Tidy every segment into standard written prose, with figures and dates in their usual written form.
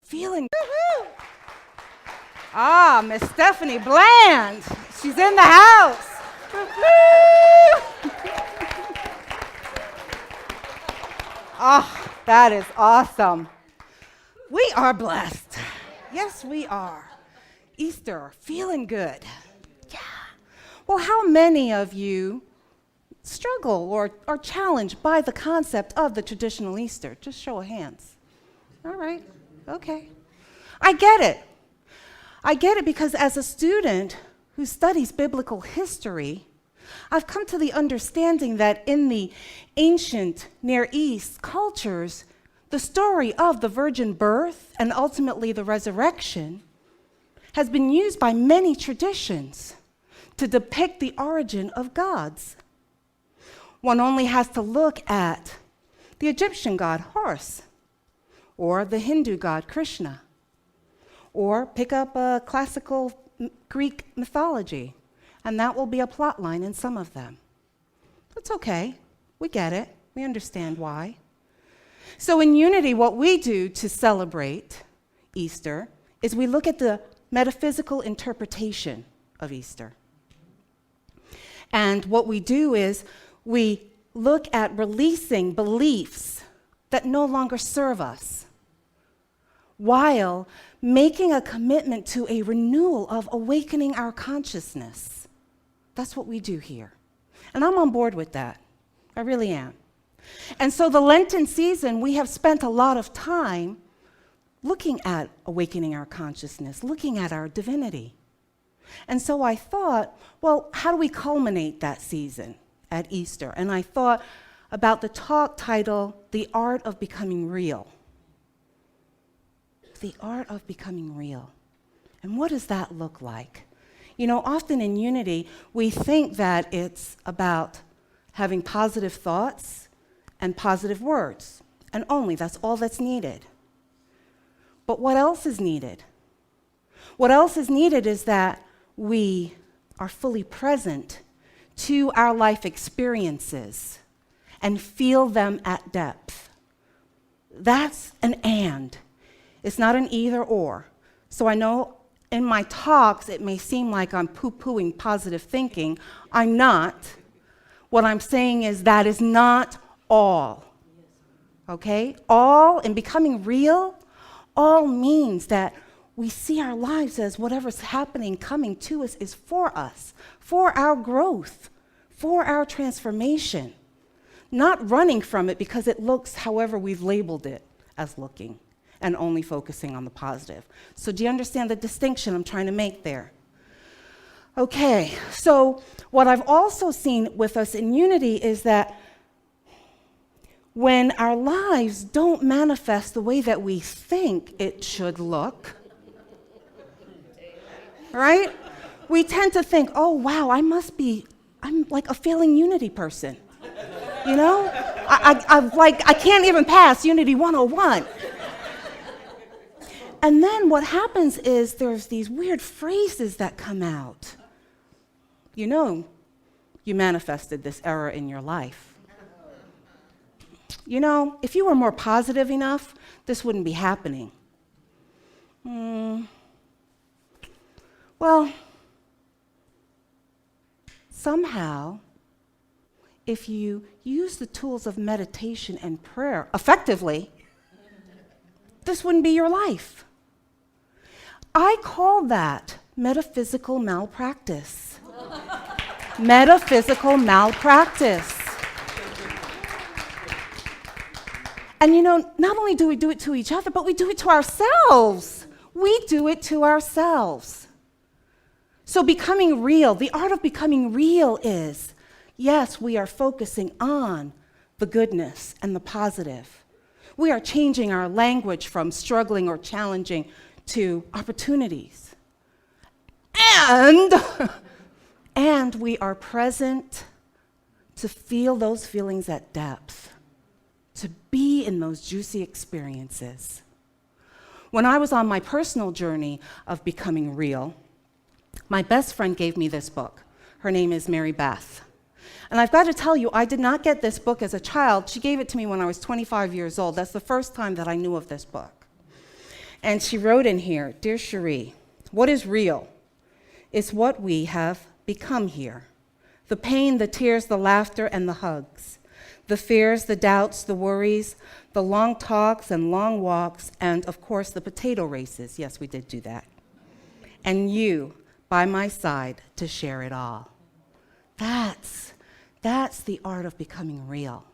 Feeling woo-hoo. Ah, Miss Stephanie Bland. She's in the house. Ah, that is awesome. We are blessed. Yes, we are. Easter, feeling good. Yeah. Well, how many of you struggle or are challenged by the concept of the traditional Easter? Just show of hands. All right. Okay. I get it. I get it because as a student who studies biblical history, I've come to the understanding that in the ancient Near East cultures, the story of the virgin birth and ultimately the resurrection has been used by many traditions to depict the origin of gods. One only has to look at the Egyptian god Horus, or the Hindu god Krishna, or pick up a classical Greek mythology, and that will be a plot line in some of them. That's okay. We get it. We understand why. So in Unity, what we do to celebrate Easter is we look at the metaphysical interpretation of Easter. And what we do is we look at releasing beliefs that no longer serve us, while making a commitment to a renewal of awakening our consciousness. That's what we do here. And I'm on board with that. I really am. And so the Lenten season, we have spent a lot of time looking at awakening our consciousness, looking at our divinity. And so I thought, well, how do we culminate that season at Easter? And I thought about the talk titled, The Art of Becoming Real. The art of becoming real. And what does that look like? You know, often in Unity, we think that it's about having positive thoughts and positive words, and only that's all that's needed. But what else is needed? What else is needed is that we are fully present to our life experiences and feel them at depth. That's an and. It's not an either or. So I know in my talks it may seem like I'm poo-pooing positive thinking. I'm not. What I'm saying is that is not all. Okay? All in becoming real, all means that we see our lives as whatever's happening, coming to us for our growth, for our transformation, not running from it because it looks however we've labeled it as looking, and only focusing on the positive. So do you understand the distinction I'm trying to make there? Okay, so what I've also seen with us in Unity is that when our lives don't manifest the way that we think it should look, right? We tend to think, oh, wow, I'm like a failing Unity person. You know? I can't even pass Unity 101. And then what happens is there's these weird phrases that come out. You know, you manifested this error in your life. You know, if you were more positive enough, this wouldn't be happening. Well, somehow, if you use the tools of meditation and prayer effectively, this wouldn't be your life. I call that metaphysical malpractice. Metaphysical malpractice. And you know, not only do we do it to each other, but we do it to ourselves. We do it to ourselves. So becoming real, the art of becoming real is, yes, we are focusing on the goodness and the positive. We are changing our language from struggling or challenging to opportunities. And we are present to feel those feelings at depth, to be in those juicy experiences. When I was on my personal journey of becoming real, my best friend gave me this book. Her name is Mary Beth. And I've got to tell you, I did not get this book as a child. She gave it to me when I was 25 years old. That's the first time that I knew of this book. And she wrote in here, "Dear Cherie, what is real is what we have become here. The pain, the tears, the laughter, and the hugs. The fears, the doubts, the worries, the long talks and long walks, and of course the potato races." Yes, we did do that. "And you by my side to share it all." That's the art of becoming real.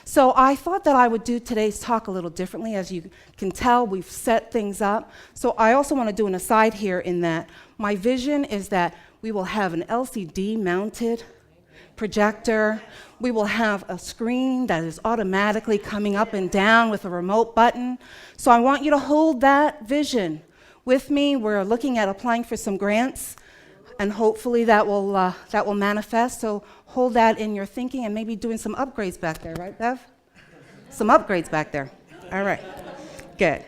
So I thought that I would do today's talk a little differently. As you can tell, we've set things up. So I also want to do an aside here in that my vision is that we will have an LCD mounted projector. We will have a screen that is automatically coming up and down with a remote button. So I want you to hold that vision with me. We're looking at applying for some grants, and hopefully that will manifest. So hold that in your thinking, and maybe doing some upgrades back there, right, Bev? Some upgrades back there. All right, good.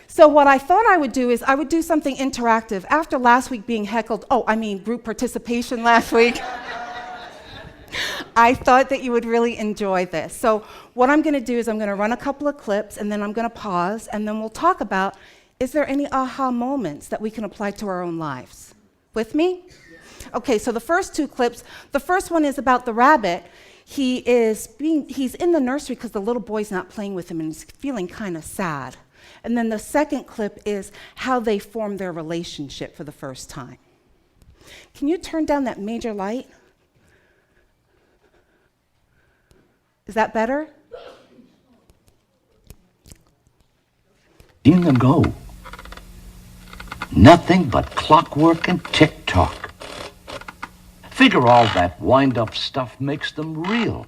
So what I thought I would do is I would do something interactive. After last week being heckled, group participation last week, I thought that you would really enjoy this. So what I'm going to do is I'm going to run a couple of clips, and then I'm going to pause, and then we'll talk about, is there any aha moments that we can apply to our own lives? With me? Okay, so the first two clips, the first one is about the rabbit. He's in the nursery because the little boy's not playing with him and he's feeling kind of sad. And then the second clip is how they form their relationship for the first time. Can you turn down that major light? Is that better? Seeing them go. Nothing but clockwork and tick-tock. Figure all that wind-up stuff makes them real.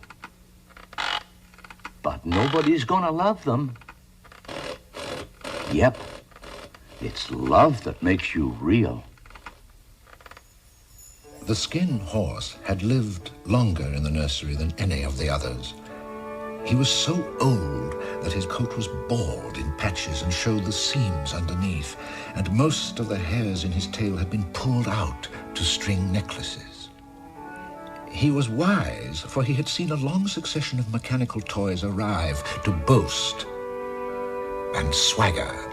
But nobody's gonna love them. Yep, it's love that makes you real. The skin horse had lived longer in the nursery than any of the others. He was so old that his coat was bald in patches and showed the seams underneath, and most of the hairs in his tail had been pulled out to string necklaces. He was wise, for he had seen a long succession of mechanical toys arrive to boast and swagger,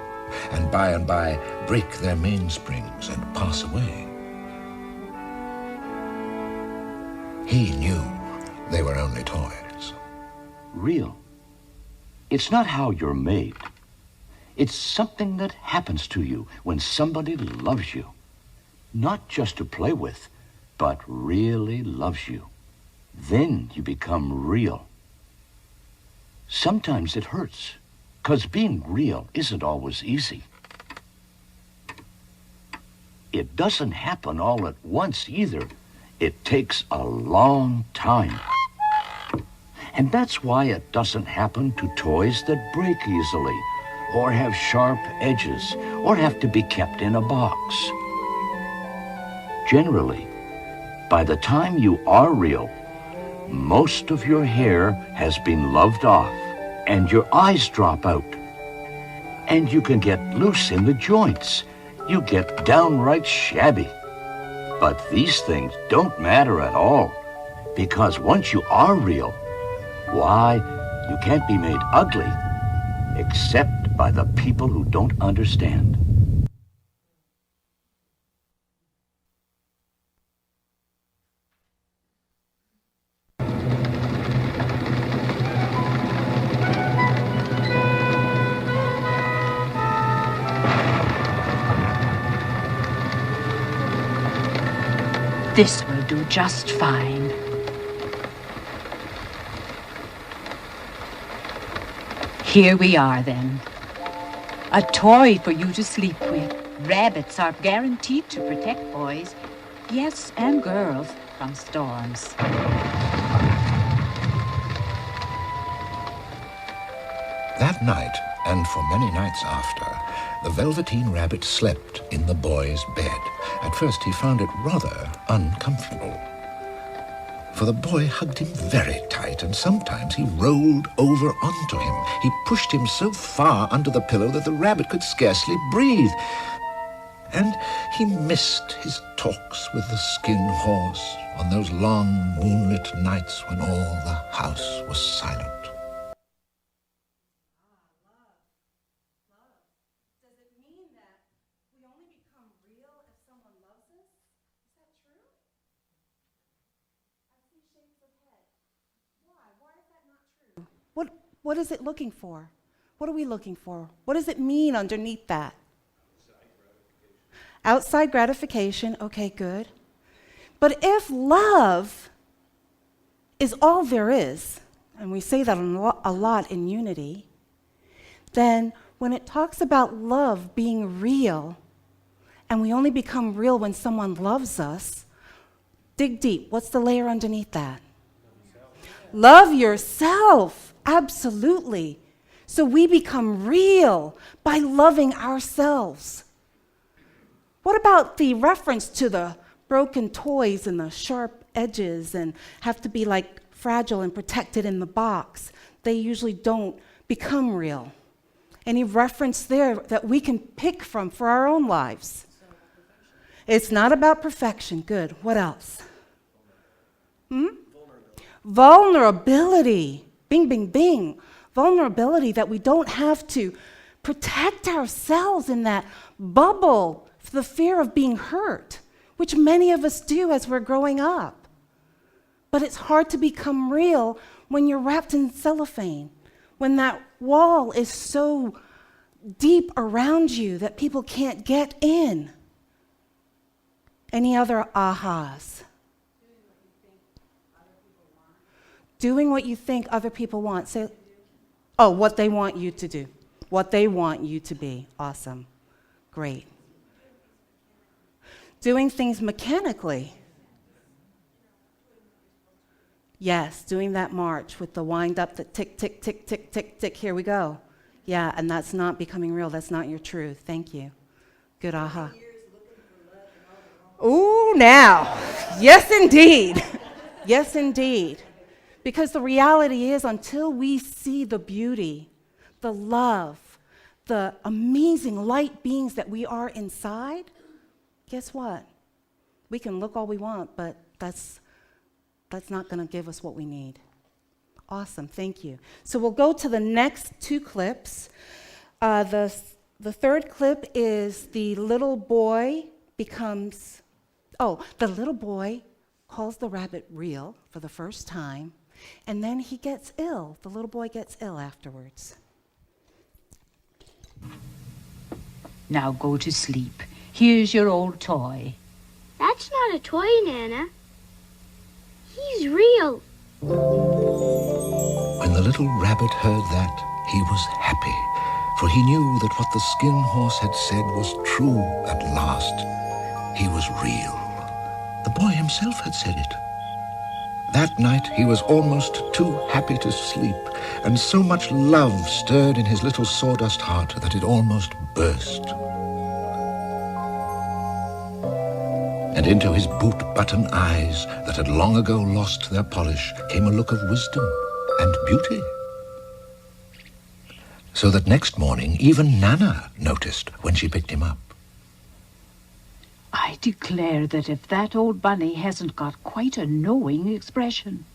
and by break their mainsprings and pass away. He knew they were only toys. Real. It's not how you're made. It's something that happens to you when somebody loves you. Not just to play with, but really loves you. Then you become real. Sometimes it hurts, 'cause being real isn't always easy. It doesn't happen all at once either. It takes a long time. And that's why it doesn't happen to toys that break easily, or have sharp edges, or have to be kept in a box. Generally, by the time you are real, most of your hair has been loved off, and your eyes drop out. And you can get loose in the joints. You get downright shabby. But these things don't matter at all, because once you are real, why, you can't be made ugly, except by the people who don't understand. This will do just fine. Here we are, then. A toy for you to sleep with. Rabbits are guaranteed to protect boys, yes, and girls, from storms. That night, and for many nights after, the Velveteen Rabbit slept in the boy's bed. At first he found it rather uncomfortable, for the boy hugged him very tight, and sometimes he rolled over onto him. He pushed him so far under the pillow that the rabbit could scarcely breathe. And he missed his talks with the skin horse on those long moonlit nights when all the house was silent. Does it What is it looking for? What are we looking for? What does it mean underneath that? Outside gratification, okay, good. But if love is all there is, and we say that a lot in unity, then when it talks about love being real, and we only become real when someone loves us, dig deep. What's the layer underneath that? Love yourself, absolutely. So we become real by loving ourselves. What about the reference to the broken toys and the sharp edges and have to be like fragile and protected in the box? They usually don't become real. Any reference there that we can pick from for our own lives? It's not about perfection. Good. What else? Vulnerability. Bing, bing, bing. Vulnerability, that we don't have to protect ourselves in that bubble for the fear of being hurt, which many of us do as we're growing up. But it's hard to become real when you're wrapped in cellophane, when that wall is so deep around you that people can't get in. Any other ahas? Doing what you think other people want. Say, oh, what they want you to do. What they want you to be. Awesome. Great. Doing things mechanically. Yes, doing that march with the wind up, the tick, tick, tick, tick, tick, tick. Here we go. Yeah, and that's not becoming real. That's not your truth. Thank you. Good aha. Ooh, now. Yes, indeed. Yes, indeed. Because the reality is, until we see the beauty, the love, the amazing light beings that we are inside, guess what? We can look all we want, but that's not going to give us what we need. Awesome, thank you. So we'll go to the next two clips. The third clip is the little boy calls the rabbit real for the first time, and then he gets ill. The little boy gets ill afterwards. Now go to sleep. Here's your old toy. That's not a toy, Nana. He's real. When the little rabbit heard that, he was happy, for he knew that what the skin horse had said was true at last. He was real. The boy himself had said it. That night he was almost too happy to sleep, and so much love stirred in his little sawdust heart that it almost burst. And into his boot-button eyes that had long ago lost their polish came a look of wisdom and beauty. So that next morning even Nana noticed when she picked him up. I declare that if that old bunny hasn't got quite a knowing expression.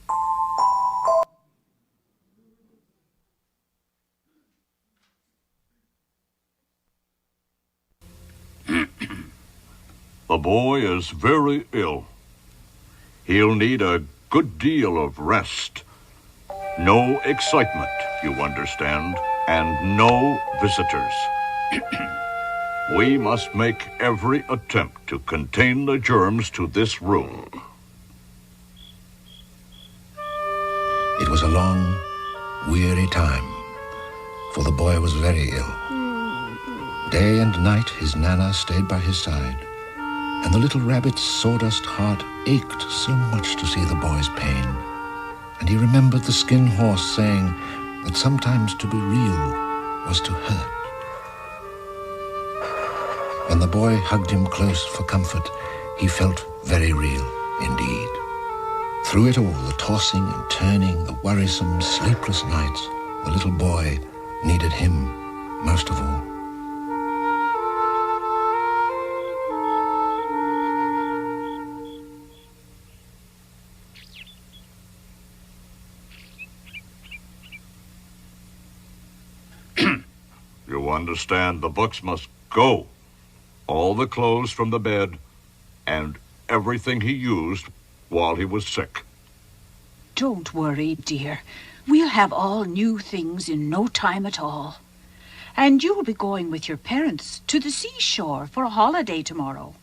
The boy is very ill. He'll need a good deal of rest. No excitement, you understand, and no visitors. We must make every attempt to contain the germs to this room. It was a long, weary time, for the boy was very ill. Day and night his Nana stayed by his side, and the little rabbit's sawdust heart ached so much to see the boy's pain. And he remembered the skin horse saying that sometimes to be real was to hurt. When the boy hugged him close for comfort, he felt very real indeed. Through it all, the tossing and turning, the worrisome, sleepless nights, the little boy needed him most of all. You understand, the books must go. All the clothes from the bed and everything he used while he was sick. Don't worry, dear. We'll have all new things in no time at all. And you'll be going with your parents to the seashore for a holiday tomorrow.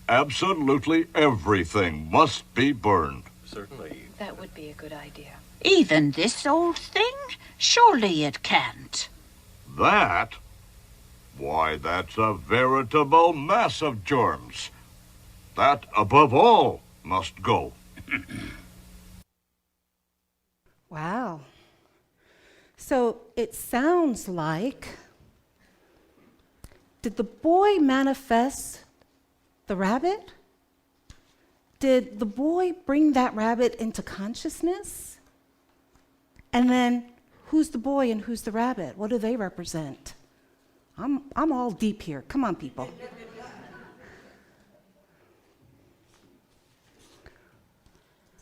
Absolutely everything must be burned. Certainly. That would be a good idea. Even this old thing? Surely it can't. That? Why, that's a veritable mass of germs. That, above all, must go. Wow. So it sounds like, did the boy manifest the rabbit? Did the boy bring that rabbit into consciousness? And then who's the boy and who's the rabbit? What do they represent? I'm all deep here. Come on, people.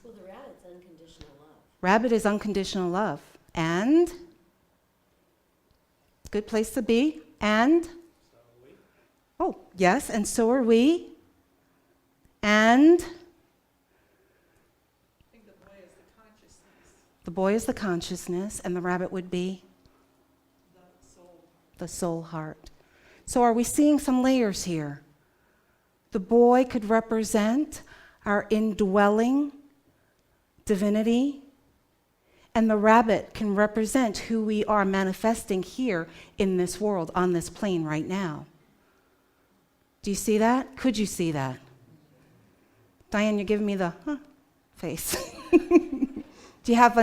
Well, the rabbit's unconditional love. Rabbit is unconditional love. And good place to be. And oh, yes, and so are we. And I think the boy is the consciousness. the boy is the consciousness, and the rabbit would be The soul. the soul heart. So are we seeing some layers here? The boy could represent our indwelling divinity, and the rabbit can represent who we are manifesting here in this world, on this plane right now. Do you see that? Could you see that? Diane, you're giving me the face. Do you have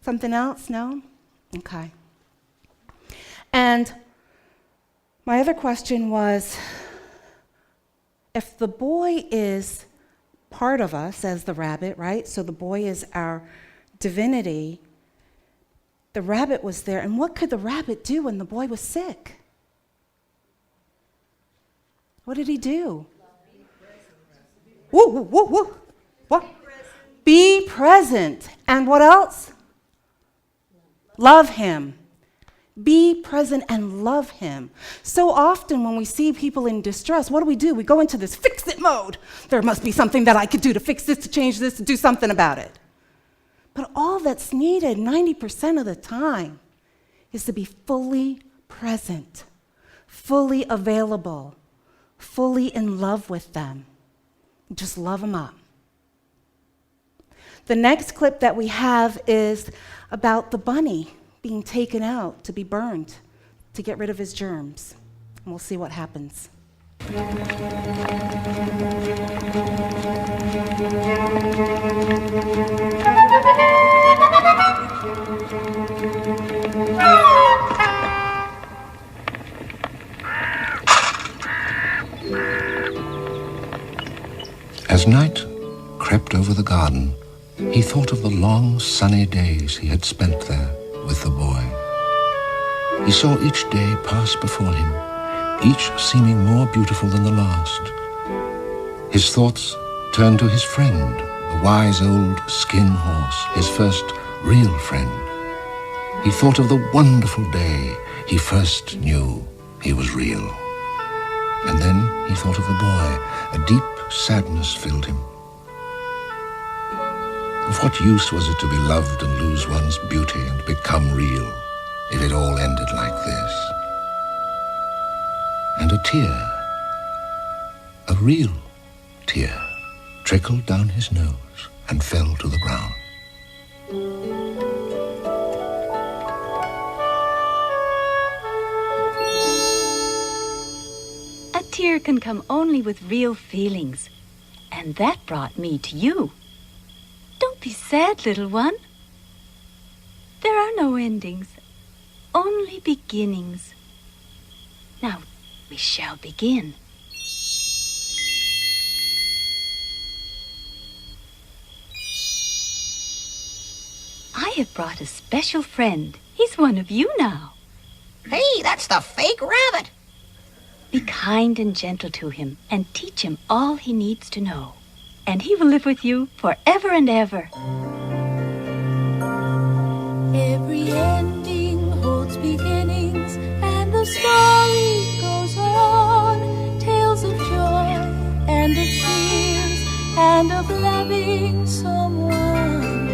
something else? No? Okay. And my other question was, if the boy is part of us as the rabbit, right? So the boy is our divinity. The rabbit was there. And what could the rabbit do when the boy was sick? What did he do? Woo, woo, woo, woo. What? Be present. And what else? Love him. Be present and love him. So often when we see people in distress, what do? We go into this fix-it mode. There must be something that I could do to fix this, to change this, to do something about it. But all that's needed 90% of the time is to be fully present, fully available, fully in love with them. Just love them up. The next clip that we have is about the bunny being taken out to be burned to get rid of his germs. And we'll see what happens. As night crept over the garden, he thought of the long sunny days he had spent there with the boy. He saw each day pass before him, each seeming more beautiful than the last. His thoughts turned to his friend, the wise old skin horse, his first real friend. He thought of the wonderful day he first knew he was real. And then he thought of the boy. A deep sadness filled him. Of what use was it to be loved and lose one's beauty and become real if it all ended like this? And a tear, a real tear, trickled down his nose and fell to the ground. A tear can come only with real feelings, and that brought me to you. Don't be sad, little one. There are no endings, only beginnings. Now, we shall begin. I have brought a special friend. He's one of you now. Hey, that's the fake rabbit. Be kind and gentle to him and teach him all he needs to know. And he will live with you forever and ever. Every ending holds beginnings, and the story goes on. Tales of joy and of tears and of loving someone.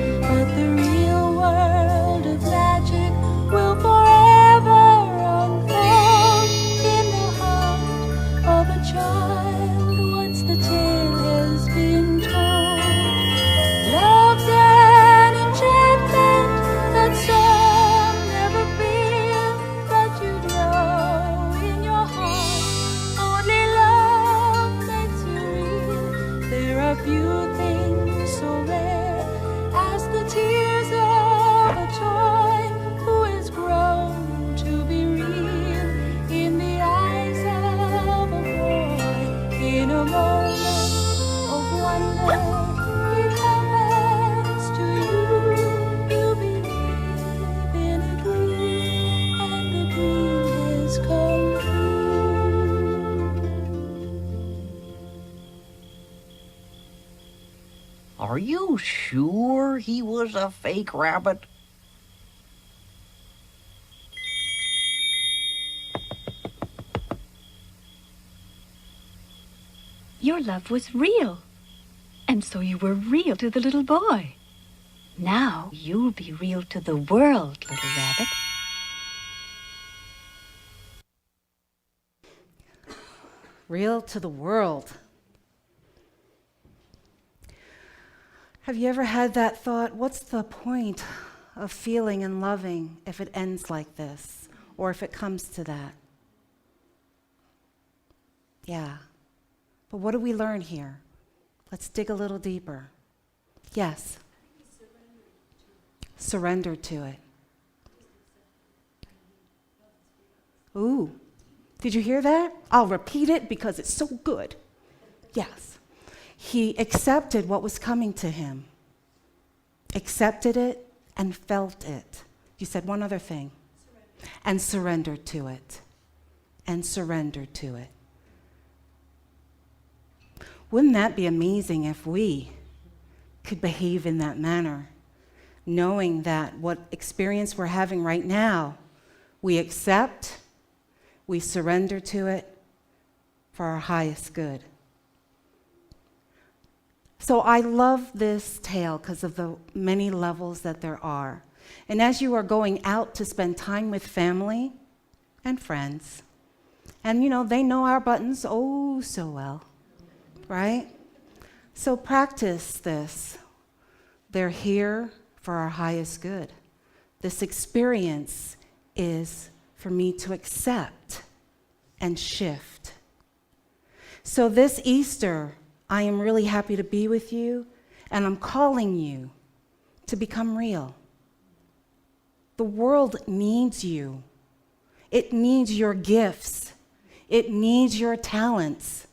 Are you sure he was a fake rabbit? Your love was real. And so you were real to the little boy. Now you'll be real to the world, little rabbit. Real to the world. Have you ever had that thought, what's the point of feeling and loving if it ends like this, or if it comes to that? Yeah. But what do we learn here? Let's dig a little deeper. Yes? Surrender to it. Ooh. Did you hear that? I'll repeat it because it's so good. Yes. He accepted what was coming to him. Accepted it and felt it. You said one other thing. And surrendered to it. And surrendered to it. Wouldn't that be amazing if we could behave in that manner, knowing that what experience we're having right now, we accept, we surrender to it for our highest good. So I love this tale because of the many levels that there are. And as you are going out to spend time with family and friends, and they know our buttons oh so well, right? So practice this. They're here for our highest good. This experience is for me to accept and shift. So this Easter, I am really happy to be with you, and I'm calling you to become real. The world needs you. It needs your gifts. It needs your talents.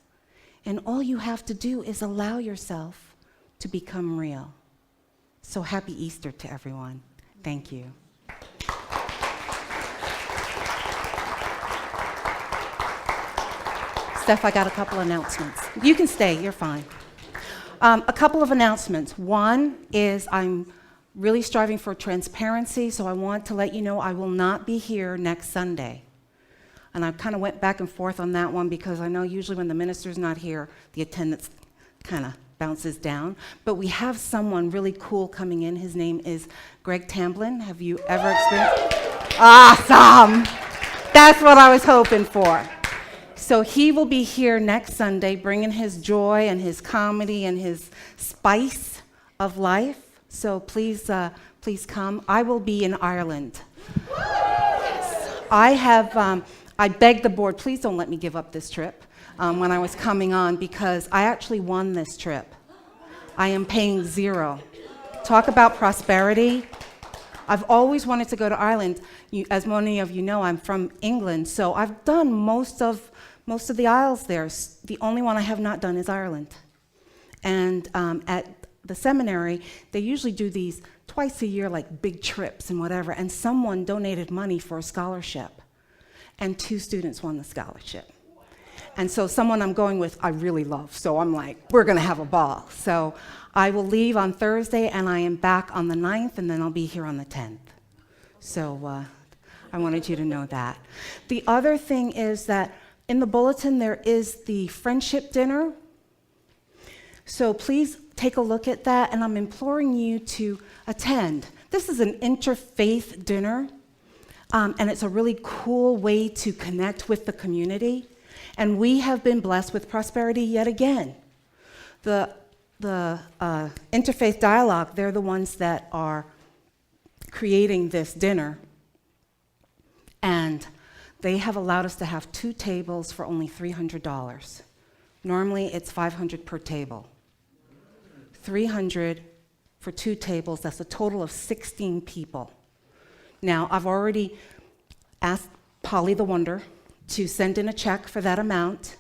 And all you have to do is allow yourself to become real. So happy Easter to everyone. Thank you. Steph, I got a couple announcements. You can stay, you're fine. A couple of announcements. One is I'm really striving for transparency, so I want to let you know I will not be here next Sunday. And I kind of went back and forth on that one because I know usually when the minister's not here, the attendance kind of bounces down. But we have someone really cool coming in. His name is Greg Tamblin. Have you ever experienced? Awesome! That's what I was hoping for. So he will be here next Sunday bringing his joy and his comedy and his spice of life. So please come. I will be in Ireland. I begged the board, please don't let me give up this trip when I was coming on, because I actually won this trip. I am paying $0. Talk about prosperity. I've always wanted to go to Ireland. As many of you know, I'm from England, so I've done most of the Isles there. The only one I have not done is Ireland. And at the seminary, they usually do these twice a year, like big trips and whatever, and someone donated money for a scholarship. And 2 students won the scholarship. And so someone I'm going with, I really love. So I'm like, we're going to have a ball. So I will leave on Thursday, and I am back on the 9th, and then I'll be here on the 10th. So I wanted you to know that. The other thing is that in the bulletin, there is the friendship dinner. So please take a look at that, and I'm imploring you to attend. This is an interfaith dinner. And it's a really cool way to connect with the community. And we have been blessed with prosperity yet again. The Interfaith Dialogue, they're the ones that are creating this dinner. And they have allowed us to have 2 tables for only $300. Normally, it's $500 per table. $300 for 2 tables, that's a total of 16 people. Now, I've already asked Polly the Wonder to send in a check for that amount.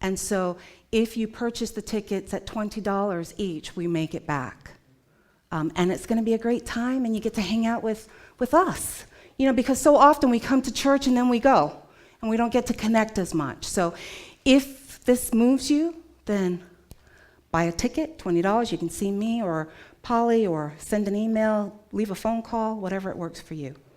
And so if you purchase the tickets at $20 each, we make it back. And it's going to be a great time, and you get to hang out with us. Because so often we come to church and then we go, and we don't get to connect as much. So if this moves you, then buy a ticket, $20. You can see me or Polly or send an email, leave a phone call, whatever it works for you.